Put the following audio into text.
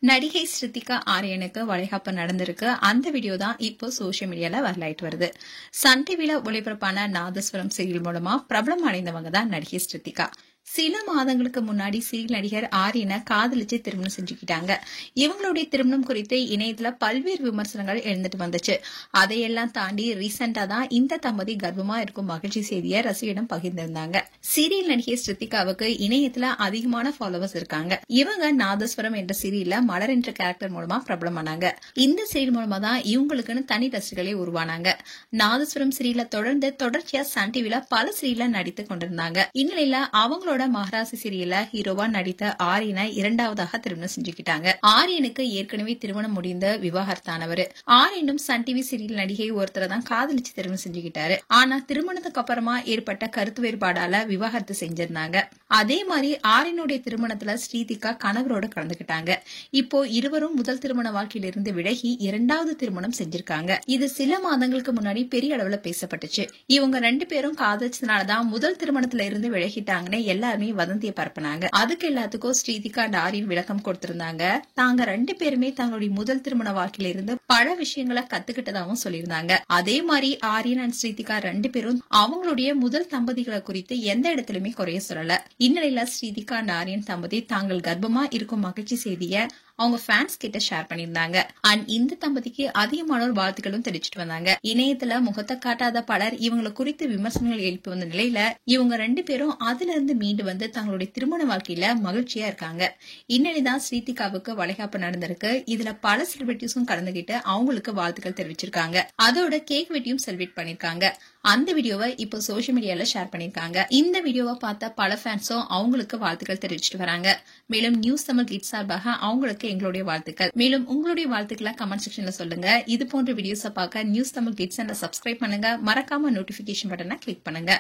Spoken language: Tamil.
நடிகை ஸ்ருதிகா ஆரியனுக்கு வளைகாப்பு நடந்திருக்கு. அந்த வீடியோ தான் இப்போ சோசியல் மீடியால வரலாயிட்டு வருது. சன் டிவில ஒளிபரப்பான நாதஸ்வரம் சீரியல் மூலமா பிரபலம் அடைந்தவங்க தான் நடிகை ஸ்ருதிகா. சில மாதங்களுக்கு முன்னாடி சீரியல் நடிகர் ஆரியனை காதலிச்சு திருமணம் செஞ்சுக்கிட்டாங்க. இவங்களுடைய திருமணம் குறித்து இணையத்துல பல்வேறு விமர்சனங்கள் எழுந்துட்டு வந்துச்சு. அதையெல்லாம் தாண்டி ரீசெண்டா தான் இந்த தம்பதி கர்ப்பமா இருக்கும் மகிழ்ச்சி செய்தியை ரசிகரிடம் பகிர்ந்திருந்தாங்க. சீரியல் நடிகை ஸ்ருதிகாவுக்கு இணையத்துல அதிகமான ஃபாலோவர்ஸ் இருக்காங்க. இவங்க நாதஸ்வரம் என்ற சீரியல்ல மலர் என்ற கேரக்டர் மூலமா பிரபலமானாங்க. இந்த சீரியல் மூலமா தான் இவங்களுக்குன்னு தனி ரசிகர்களே உருவானாங்க. நாதஸ்வரம் சீரியல தொடர்ச்சியா சன் டிவில பல சீரியல்ல நடித்து கொண்டிருந்தாங்க. இந்நிலையில அவங்களோட மகாராசி சீரியல்ல ஹீரோவா நடித்த ஆரியனை இரண்டாவதாக திருமணம் செஞ்சுக்கிட்டாங்க. ஆரியனுக்கு ஏற்கனவே திருமணம் முடிந்த விவாகரத்தானவர். ஆரியனும் சன் டிவி சீரியல் நடிகை ஒருத்தரை தான் காதலிச்சு திருமணம் செஞ்சுக்கிட்டாரு. ஆனா திருமணத்துக்கு அப்புறமா ஏற்பட்ட கருத்து வேறுபாடால விவாகரத்து செஞ்சிருந்தாங்க. அதே மாதிரி ஆரியனுடைய திருமணத்துல ஸ்ருதிகா கணவரோட கலந்துகிட்டாங்க. இப்போ இருவரும் முதல் திருமண வாழ்க்கையிலிருந்து விலகி இரண்டாவது திருமணம் செஞ்சிருக்காங்க. இது சில மாதங்களுக்கு முன்னாடி பெரிய அளவுல பேசப்பட்டுச்சு. இவங்க ரெண்டு பேரும் காதலிச்சதுனாலதான் முதல் திருமணத்துல இருந்து விலகிட்டாங்கன்னு எல்லாருமே வதந்தியை பரப்பினாங்க. அதுக்கு எல்லாத்துக்கும் ஸ்ருதிகா ஆரியன் விளக்கம் கொடுத்திருந்தாங்க. தாங்க ரெண்டு பேருமே தங்களுடைய முதல் திருமண வாழ்க்கையில இருந்து பல விஷயங்களை கத்துக்கிட்டதாகவும் சொல்லியிருந்தாங்க. அதே மாதிரி ஆரியன் அண்ட் ஸ்ருதிகா ரெண்டு பேரும் அவங்களுடைய முதல் தம்பதிகளை குறித்து எந்த இடத்துலயுமே குறைய சொல்லல. இந்நிலையில ஸ்ருதிகா ஆரியன் தம்பதி தாங்கள் கர்ப்பமா இருக்கும் மகிழ்ச்சி செய்திய அவங்க ஃபேன்ஸ் கிட்ட ஷேர் பண்ணிருந்தாங்க. அண்ட் இந்த தம்பதிக்கு அதிகமான வாழ்த்துக்களும் தெரிவிச்சிட்டு வந்தாங்க. இணையத்துல முகத்தை காட்டாத பலர் இவங்களை குறித்து விமர்சனங்கள் எழுப்பி வந்த நிலையில இவங்க ரெண்டு பேரும் அதுல இருந்து மீண்டு வந்து தங்களுடைய திருமண வாழ்க்கையில மகிழ்ச்சியா இருக்காங்க. இந்நிலைதான் ஸ்ருதிகாவுக்கு வளைகாப்பு நடந்திருக்கு. இதுல பல செலிபிரிட்டிஸும் கலந்துகிட்டு அவங்களுக்கு வாழ்த்துக்கள் தெரிவிச்சிருக்காங்க. அதோட கேக் வெட்டியும் செலிப்ரேட் பண்ணிருக்காங்க. அந்த வீடியோவை இப்போ சோசியல் மீடியால ஷேர் பண்ணிருக்காங்க. இந்த வீடியோவை பார்த்த பல ஃபேன்ஸும் அவங்களுக்கு வாழ்த்துக்கள் தெரிவிச்சிட்டு வராங்க. மேலும் நியூஸ் தமிழ் கிட்ஸ் சார்பாக அவங்களுக்கு எங்களுடைய வாழ்த்துக்கள். மேலும் உங்களுடைய வாழ்த்துக்களை கமெண்ட் செக்ஷன்ல சொல்லுங்க. இது போன்ற வீடியோஸை பார்க்க நியூஸ் தமிழ் கிட்ஸ் சப்ஸ்கிரைப் பண்ணுங்க. மறக்காம நோட்டிபிகேஷன் பட்டனை கிளிக் பண்ணுங்க.